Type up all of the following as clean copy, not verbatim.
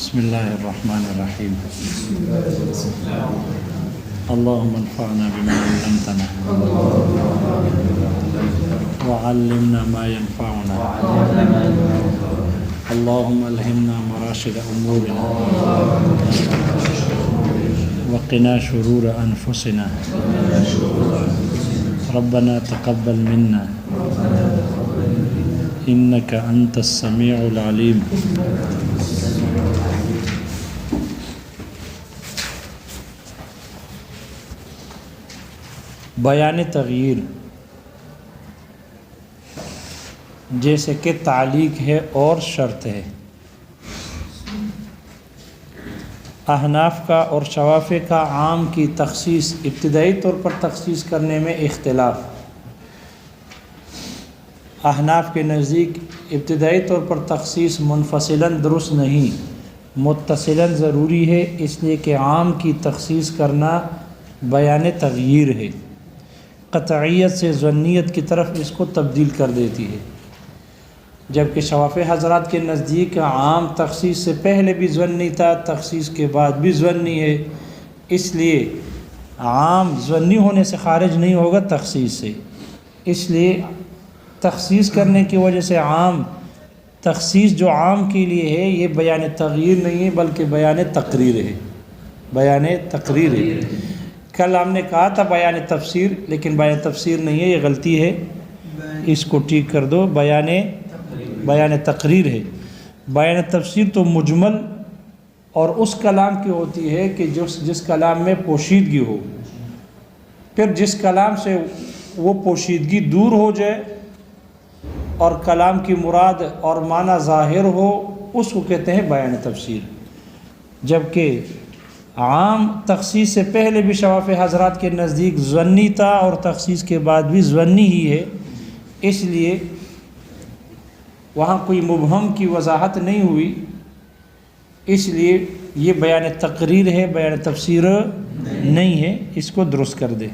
بسم اللہ الرحمن الرحیم اللہم انفعنا بما علمتنا وعلمنا ما ينفعنا اللہم الہمنا مراشد امورنا وقنا شرور انفسنا ربنا تقبل منا انک انت السمیع العلیم. بیان تغییر جیسے کہ تعلیق ہے اور شرط ہے. احناف کا اور شوافع کا عام کی تخصیص ابتدائی طور پر تخصیص کرنے میں اختلاف. احناف کے نزدیک ابتدائی طور پر تخصیص منفصلاً درست نہیں، متصلاً ضروری ہے، اس لیے کہ عام کی تخصیص کرنا بیان تغییر ہے، قطعیت سے ظنیت کی طرف اس کو تبدیل کر دیتی ہے. جبکہ شوافع حضرات کے نزدیک عام تخصیص سے پہلے بھی ظنی تھا، تخصیص کے بعد بھی ظنی ہے، اس لیے عام ظنی ہونے سے خارج نہیں ہوگا تخصیص سے. اس لیے تخصیص کرنے کی وجہ سے عام تخصیص جو عام کے لیے ہے یہ بیان تغییر نہیں ہے بلکہ بیان تقریر ہے. بیان تقریر ہے. کل ہم نے کہا تھا بیان تفسیر، لیکن بیان تفسیر نہیں ہے، یہ غلطی ہے، اس کو ٹھیک کر دو. بیان تقریر ہے. بیان تفسیر تو مجمل اور اس کلام کی ہوتی ہے کہ جس کلام میں پوشیدگی ہو، پھر جس کلام سے وہ پوشیدگی دور ہو جائے اور کلام کی مراد اور معنی ظاہر ہو، اس کو کہتے ہیں بیان تفسیر. جبکہ عام تخصیص سے پہلے بھی شوافع حضرات کے نزدیک ظنی تھا اور تخصیص کے بعد بھی ظنی ہی ہے، اس لیے وہاں کوئی مبہم کی وضاحت نہیں ہوئی، اس لیے یہ بیان تقریر ہے، بیان تفسیر نہیں ہے، اس کو درست کر دے.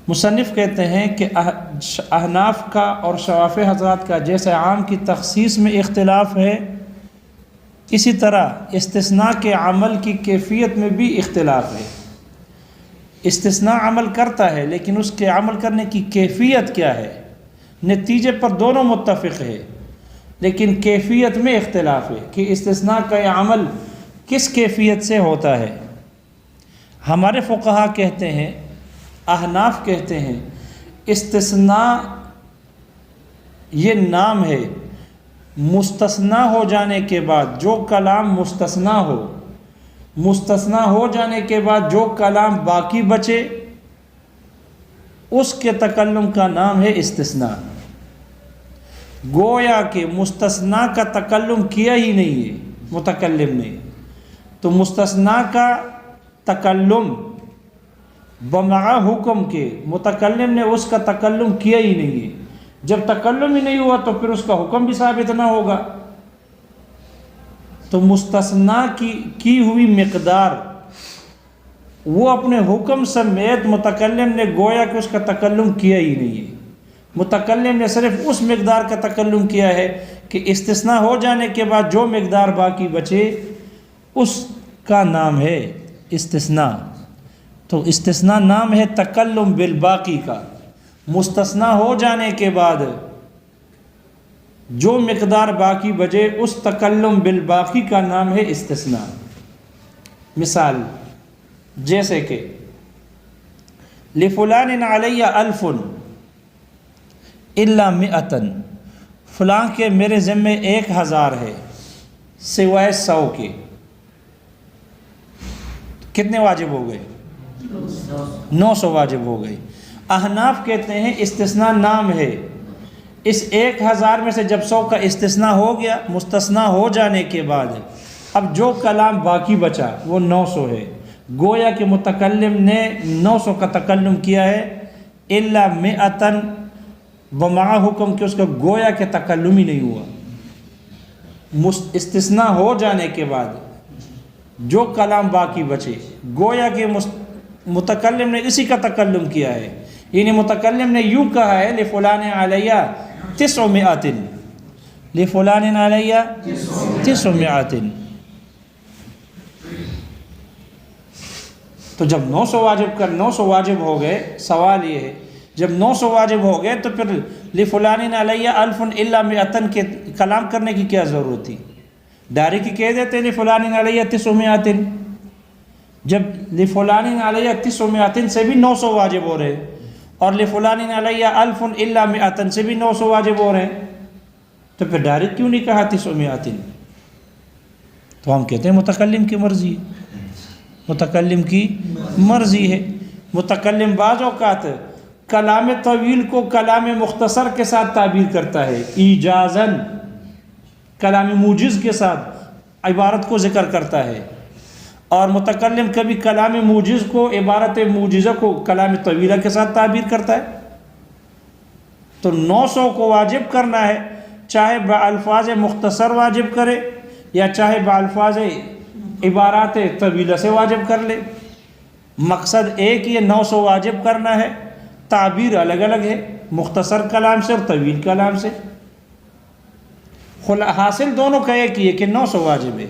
مصنف کہتے ہیں کہ احناف کا اور شوافع حضرات کا جیسے عام کی تخصیص میں اختلاف ہے، اسی طرح استثناء کے عمل کی کیفیت میں بھی اختلاف ہے. استثناء عمل کرتا ہے لیکن اس کے عمل کرنے کی کیفیت کیا ہے؟ نتیجے پر دونوں متفق ہے لیکن کیفیت میں اختلاف ہے کہ استثناء کا یہ عمل کس کیفیت سے ہوتا ہے. ہمارے فقہا کہتے ہیں، احناف کہتے ہیں، استثناء یہ نام ہے مستثنیٰ ہو جانے کے بعد جو کلام مستثنیٰ ہو، مستثنیٰ ہو جانے کے بعد جو کلام باقی بچے اس کے تکلم کا نام ہے استثناء. گویا کہ مستثنیٰ کا تکلم کیا ہی نہیں ہے متکلم نے، تو مستثنیٰ کا تکلم بمع حکم کے متکلم نے اس کا تکلم کیا ہی نہیں ہے. جب تکلم ہی نہیں ہوا تو پھر اس کا حکم بھی ثابت نہ ہوگا. تو مستثنیٰ کی ہوئی مقدار وہ اپنے حکم سمیت متکلم نے گویا کہ اس کا تکلم کیا ہی نہیں ہے. متکلم نے صرف اس مقدار کا تکلم کیا ہے کہ استثناء ہو جانے کے بعد جو مقدار باقی بچے اس کا نام ہے استثناء. تو استثناء نام ہے تکلم بالباقی کا. مستثنیٰ ہو جانے کے بعد جو مقدار باقی بچے اس تکلم بالباقی کا نام ہے استثناء. مثال جیسے کہ لفلان علی الف الا مئۃ، فلاں کے میرے ذمے 1000 ہے سوائے 100 کے. کتنے واجب ہو گئے؟ 900 واجب ہو گئے. احناف کہتے ہیں استثناء نام ہے، اس 1000 میں سے جب 100 کا استثناء ہو گیا مستثنیٰ ہو جانے کے بعد اب جو کلام باقی بچا وہ 900 ہے. گویا کہ متکلم نے 900 کا تکلم کیا ہے الا مئۃ بمع حکم کہ اس کا گویا کہ تکلم ہی نہیں ہوا. استثناء ہو جانے کے بعد جو کلام باقی بچے گویا کہ متکلم نے اسی کا تکلم کیا ہے. یعنی متکلم نے یوں کہا ہے لفلان علیہ 900، لفلان علیہ تسع، تو جب 900 واجب ہو گئے، سوال یہ ہے جب 900 واجب ہو گئے تو پھر لفلان علیہ الف الا مئتن کے کلام کرنے کی کیا ضرورت تھی؟ ڈائریکٹ ہی کہہ دیتے لفلان علیہ تسع، جب لفلان علیہ تسع سے بھی 900 واجب ہو رہے اور لفلان علیہ الف الا مئتن سے بھی 900 واجب ہو رہے ہیں، تو پھر ڈائریکٹ کیوں نہیں کہا 900؟ تو ہم کہتے ہیں متکلم کی مرضی ہے، متکلم کی مرضی ہے۔ متکلم بعض اوقات کلام طویل کو کلام مختصر کے ساتھ تعبیر کرتا ہے، ایجازاً کلام موجز کے ساتھ عبارت کو ذکر کرتا ہے، اور متکلم کبھی کلام موجز کو، عبارت موجزہ کو کلام طویلہ کے ساتھ تعبیر کرتا ہے۔ تو 900 کو واجب کرنا ہے، چاہے بالفاظ مختصر واجب کرے یا چاہے بالفاظ عبارات طویلہ سے واجب کر لے، مقصد ایک یہ 900 واجب کرنا ہے، تعبیر الگ الگ ہے، مختصر کلام سے اور طویل کلام سے، حاصل دونوں کا ایک ہی ہے کہ 900 واجب ہے۔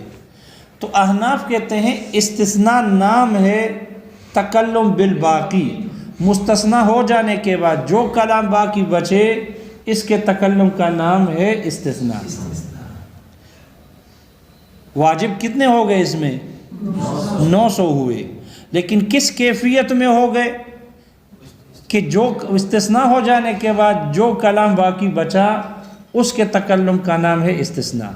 تو احناف کہتے ہیں استثناء نام ہے تکلم بالباقی، مستثنی ہو جانے کے بعد جو کلام باقی بچے اس کے تکلم کا نام ہے استثناء۔ واجب کتنے ہو گئے اس میں؟ 900 ہوئے، لیکن کس کیفیت میں ہو گئے کہ جو استثناء ہو جانے کے بعد جو کلام باقی بچا اس کے تکلم کا نام ہے استثناء،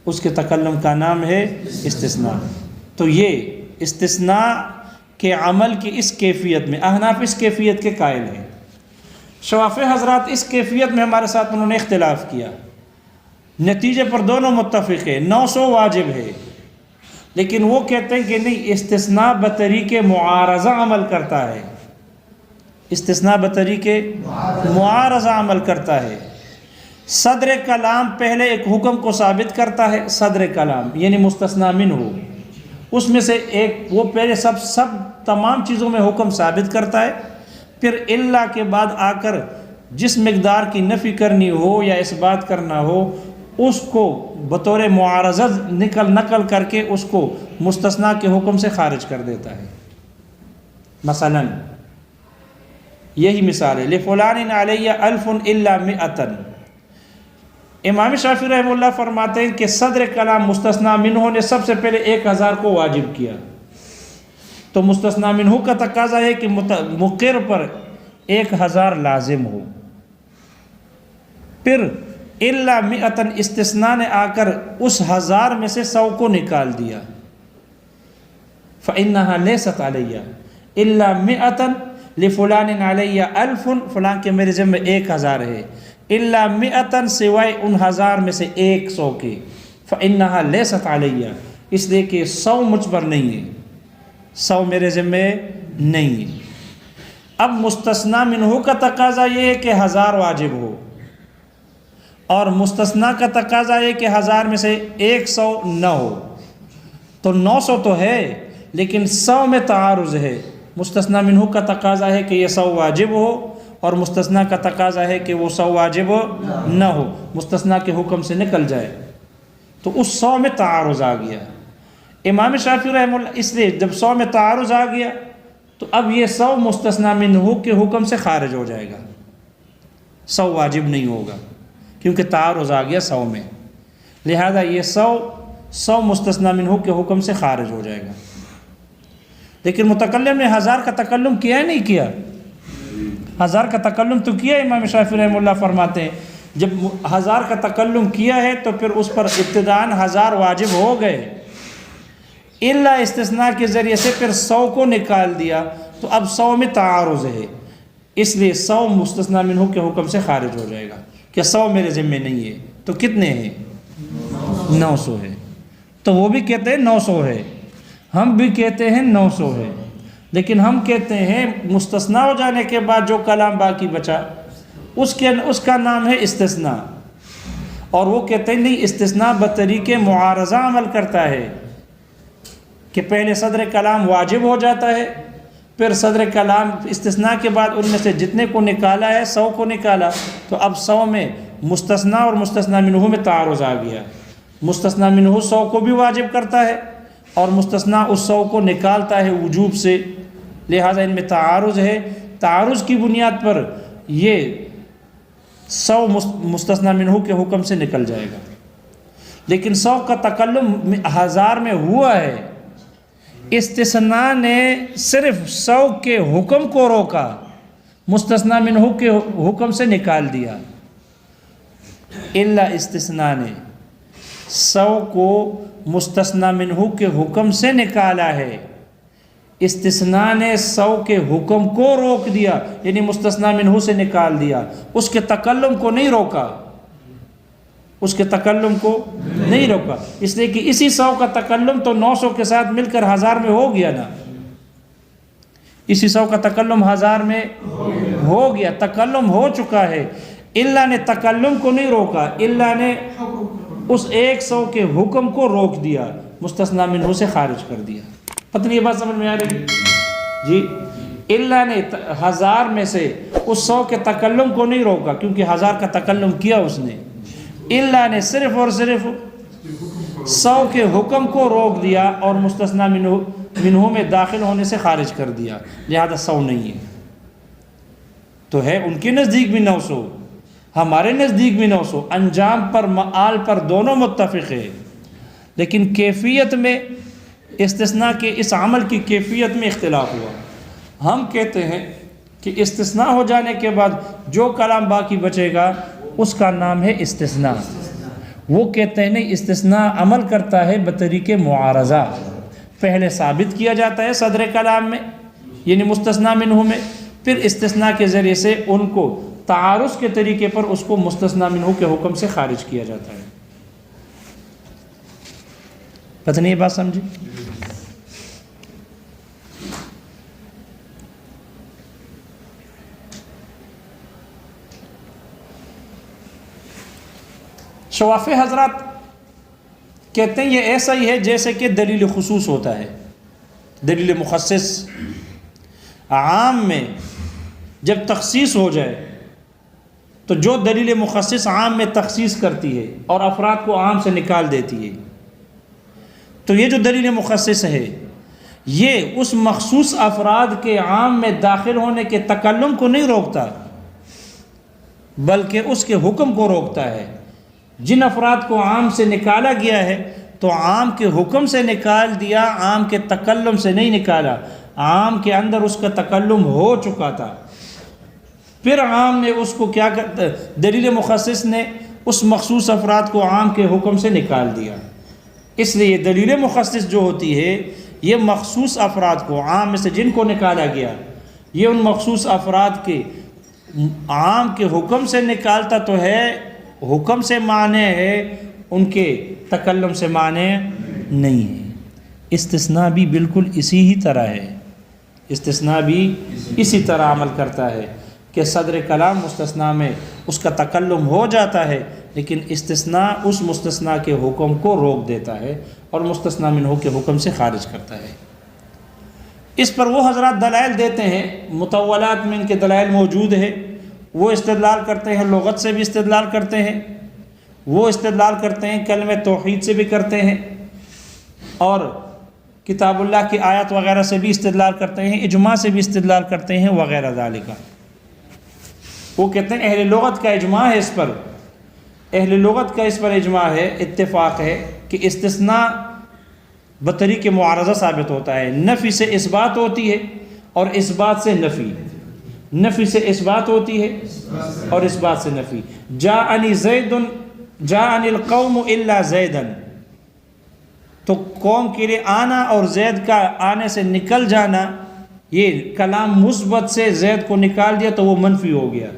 اس کے تکلم کا نام ہے استثناء۔ تو یہ استثناء کے عمل کی اس کیفیت میں احناف اس کیفیت کے قائل ہیں۔ شوافی حضرات اس کیفیت میں ہمارے ساتھ انہوں نے اختلاف کیا، نتیجے پر دونوں متفق ہیں، 900 واجب ہے، لیکن وہ کہتے ہیں کہ نہیں، استثناء بطریق معارضہ عمل کرتا ہے، استثناء بطریق معارضہ عمل کرتا ہے۔ صدر کلام پہلے ایک حکم کو ثابت کرتا ہے، صدر کلام یعنی مستثنی منہ ہو، اس میں سے ایک وہ پہلے سب تمام چیزوں میں حکم ثابت کرتا ہے، پھر الا کے بعد آ کر جس مقدار کی نفی کرنی ہو یا اس بات کرنا ہو اس کو بطور معارضہ نقل کر کے اس کو مستثنی کے حکم سے خارج کر دیتا ہے۔ مثلا یہی مثال ہے، لفلان علیہ الف الا مئتن، امام شافعی رحمہ اللہ فرماتے ہیں کہ صدر کلام مستثنی منہ نے سب سے پہلے 1000 کو واجب کیا، تو مستثنی منہ کا تقاضا ہے کہ مقر پر 1000 لازم ہو، پھر الا مئتن استثناء نے آ کر اس 1000 میں سے 100 کو نکال دیا، فإنها ليست علیہ الا مئتن لفلان علیہ الف، فلان کے میرے ذمہ 1000 ہے، الا مئتن سوائے ان 1000 میں سے 100 کے، فإنها ليست علیہ، اس لیے کہ 100 مجھ پر نہیں ہے، 100 میرے ذمہ نہیں ہے۔ اب مستثنی منہ کا تقاضا یہ ہے کہ 1000 واجب ہو، اور مستثنی کا تقاضا ہے کہ 1000 میں سے 100 نہ ہو، تو 900 تو ہے لیکن 100 میں تعارض ہے، مستثنی منہ کا تقاضا ہے کہ یہ 100 واجب ہو اور مستثنی کا تقاضا ہے کہ وہ 100 واجب نہ ہو، مستثنی کے حکم سے نکل جائے، تو اس 100 میں تعارض آ گیا۔ امام شافعی رحمہ اللہ اس لیے جب 100 میں تعارض آ گیا تو اب یہ 100 مستثنی منہ کے حکم سے خارج ہو جائے گا، 100 واجب نہیں ہوگا کیونکہ تعارض آ گیا 100 میں، لہذا یہ 100 مستثنی منہ کے حکم سے خارج ہو جائے گا۔ لیکن متکلم نے 1000 کا تکلم کیا نہیں کیا؟ 1000 کا تکلم تو کیا، امام شافعی رحمہ اللہ فرماتے ہیں جب 1000 کا تکلم کیا ہے تو پھر اس پر ابتداءً 1000 واجب ہو گئے، الا استثناء کے ذریعے سے پھر 100 کو نکال دیا، تو اب 100 میں تعارض ہے، اس لیے 100 مستثنی منہ کے حکم سے خارج ہو جائے گا کہ 100 میرے ذمہ نہیں ہے، تو کتنے ہیں؟ 900 ہے۔ تو وہ بھی کہتے ہیں 900 ہے، ہم بھی کہتے ہیں 900 ہے، لیکن ہم کہتے ہیں مستثنی ہو جانے کے بعد جو کلام باقی بچا اس کا نام ہے استثناء، اور وہ کہتے ہیں نہیں، استثناء بطریق معارضہ عمل کرتا ہے کہ پہلے صدر کلام واجب ہو جاتا ہے، پھر صدر کلام استثناء کے بعد ان میں سے جتنے کو نکالا ہے 100 کو نکالا، تو اب 100 میں مستثنا اور مستثنا منہ میں تعارض آ گیا. مستثنا منہ 100 کو بھی واجب کرتا ہے اور مستثنا اس 100 کو نکالتا ہے وجوب سے، لہذا ان میں تعارض ہے. تعارض کی بنیاد پر یہ 100 مستثنا منہ کے حکم سے نکل جائے گا. لیکن 100 کا تکلم 1000 میں ہوا ہے، استثناء نے صرف 100 کے حکم کو روکا، مستثنا منہ کے حکم سے نکال دیا. الا استثناء نے 100 کو مستثنا منہ کے حکم سے نکالا ہے، استثناء نے 100 کے حکم کو روک دیا، یعنی مستثنا منہ سے نکال دیا، اس کے تکلم کو نہیں روکا، اس کے تکلم کو نہیں روکا. اس لیے کہ اسی 100 کا تکلم تو 900 کے ساتھ مل کر 1000 میں ہو گیا نا. اسی 100 کا تکلم 1000 میں ہو گیا، تکلم ہو چکا ہے. اللہ نے تکلم کو نہیں روکا، اللہ نے اس 100 کے حکم کو روک دیا، مستثنا منہ سے خارج کر دیا. پتہ نہیں یہ بات سمجھ میں آ رہی جی؟ اللہ نے 1000 میں سے اس 100 کے تکلم کو نہیں روکا، کیونکہ 1000 کا تکلم کیا اس نے. اللہ نے صرف اور صرف 100 کے حکم کو روک دیا اور مستثنا منہ میں داخل ہونے سے خارج کر دیا، لہذا 100 نہیں ہے. تو ہے ان کے نزدیک بھی 900، ہمارے نزدیک بھی 900. انجام پر مآل پر دونوں متفق ہے، لیکن کیفیت میں استثناء کے اس عمل کی کیفیت میں اختلاف ہوا. ہم کہتے ہیں کہ استثناء ہو جانے کے بعد جو کلام باقی بچے گا اس کا نام ہے استثناء. وہ کہتے ہیں نہیں، استثناء عمل کرتا ہے بطریق معارضہ. پہلے ثابت کیا جاتا ہے صدر کلام میں یعنی مستثنا منہ میں، پھر استثناء کے ذریعے سے ان کو تعارض کے طریقے پر اس کو مستثنا منہ کے حکم سے خارج کیا جاتا ہے. پتہ نہیں یہ بات سمجھی؟ شوافی حضرات کہتے ہیں یہ ایسا ہی ہے جیسے کہ دلیل خصوص ہوتا ہے. دلیل مخصص عام میں جب تخصیص ہو جائے تو جو دلیل مخصص عام میں تخصیص کرتی ہے اور افراد کو عام سے نکال دیتی ہے، تو یہ جو دلیل مخصص ہے یہ اس مخصوص افراد کے عام میں داخل ہونے کے تکلم کو نہیں روکتا، بلکہ اس کے حکم کو روکتا ہے. جن افراد کو عام سے نکالا گیا ہے تو عام کے حکم سے نکال دیا، عام کے تکلم سے نہیں نکالا. عام کے اندر اس کا تکلم ہو چکا تھا، پھر عام نے اس کو کیا کرتا، دلیل مخصص نے اس مخصوص افراد کو عام کے حکم سے نکال دیا. اس لیے دلیل مخصص جو ہوتی ہے یہ مخصوص افراد کو عام میں سے جن کو نکالا گیا، یہ ان مخصوص افراد کے عام کے حکم سے نکالتا تو ہے، حکم سے معنی ہے، ان کے تکلم سے معنی نہیں ہے. استثناء بھی بالکل اسی ہی طرح ہے، استثناء بھی اسی طرح عمل کرتا ہے کہ صدر کلام مستثناء میں اس کا تکلم ہو جاتا ہے، لیکن استثناء اس مستثناء کے حکم کو روک دیتا ہے اور مستثناء منہ کے حکم سے خارج کرتا ہے. اس پر وہ حضرات دلائل دیتے ہیں، مطولات میں ان کے دلائل موجود ہیں. وہ استدلال کرتے ہیں، لغت سے بھی استدلال کرتے ہیں، وہ استدلال کرتے ہیں کلمہ توحید سے بھی کرتے ہیں، اور کتاب اللہ کی آیات وغیرہ سے بھی استدلال کرتے ہیں، اجماع سے بھی استدلال کرتے ہیں وغیرہ ذالک. وہ کہتے ہیں اہل لغت کا اجماع ہے اس پر، اہل لغت کا اس پر اجماع ہے، اتفاق ہے کہ استثناء بطریق معارضہ ثابت ہوتا ہے. نفی سے اثبات ہوتی ہے اور اثبات سے نفی، نفی سے اثبات ہوتی ہے اور اثبات سے نفی. جاءنی زید جاءنی القوم الا زیدا، تو قوم کے لیے آنا اور زید کا آنے سے نکل جانا، یہ کلام مثبت سے زید کو نکال دیا تو وہ منفی ہو گیا.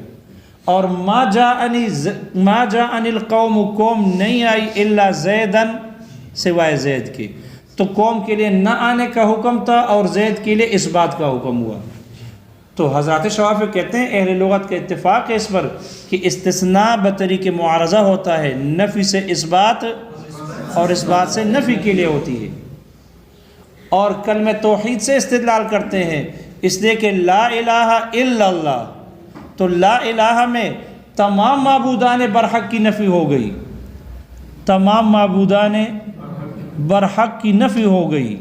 اور ما جاءنی القوم، قوم نہیں آئی الا زیدا، سوائے زید کے، تو قوم کے لیے نہ آنے کا حکم تھا اور زید کے لیے اثبات کا حکم ہوا. تو حضرات شوافی کہتے ہیں اہل لغت کا اتفاق ہے اس پر کہ استثناء بطریق معارضہ ہوتا ہے، نفی سے اثبات اور اثبات سے نفی کے لیے ہوتی ہے. اور کلمہ توحید سے استدلال کرتے ہیں، اس لیے کہ لا الہ الا اللہ، تو لا الہ میں تمام معبودان برحق کی نفی ہو گئی، تمام معبودان برحق کی نفی ہو گئی،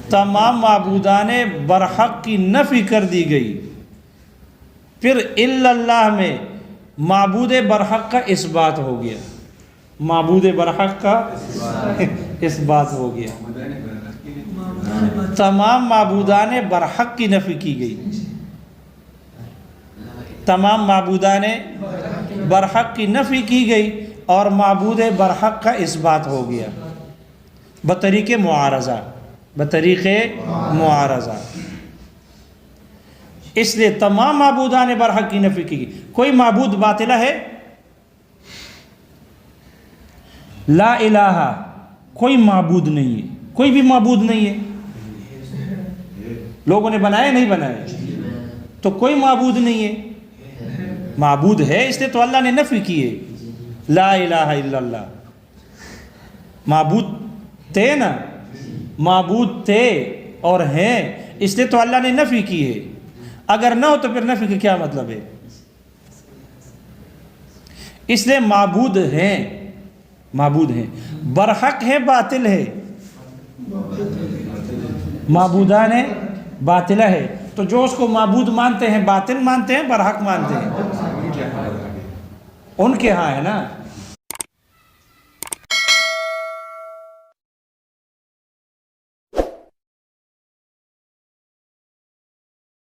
تمام معبودان برحق کی نفی کر دی گئی۔ پھر الا اللہ میں معبود برحق کا اثبات ہو گیا، معبود برحق کا اثبات ہو گیا، تمام معبودان برحق کی نفی کی گئی، تمام معبودان برحق کی نفی کی گئی اور معبود برحق کا اثبات ہو گیا بطریق معارضہ، بطریق معارضہ۔ اس لیے تمام معبودان برحق کی نفی کی گئی۔ کوئی معبود باطلہ ہے؟ لا الہ، کوئی معبود نہیں ہے، کوئی بھی معبود نہیں ہے۔ لوگوں نے بنائے نہیں بنائے؟ تو کوئی معبود نہیں ہے۔ معبود ہے، اس لیے تو اللہ نے نفی کی ہے، لا الہ الا اللہ۔ معبود تھے نا، معبود تھے اور ہیں، اس لیے تو اللہ نے نفی کی ہے۔ اگر نہ ہو تو پھر نفی کا کیا مطلب ہے؟ اس لیے معبود ہیں، معبود ہیں، برحق ہے باطل ہے، معبودان ہے باطلہ ہے۔ تو جو اس کو معبود مانتے ہیں باطل مانتے ہیں، برحق مانتے ہیں، ان کے ہاں ہے نا۔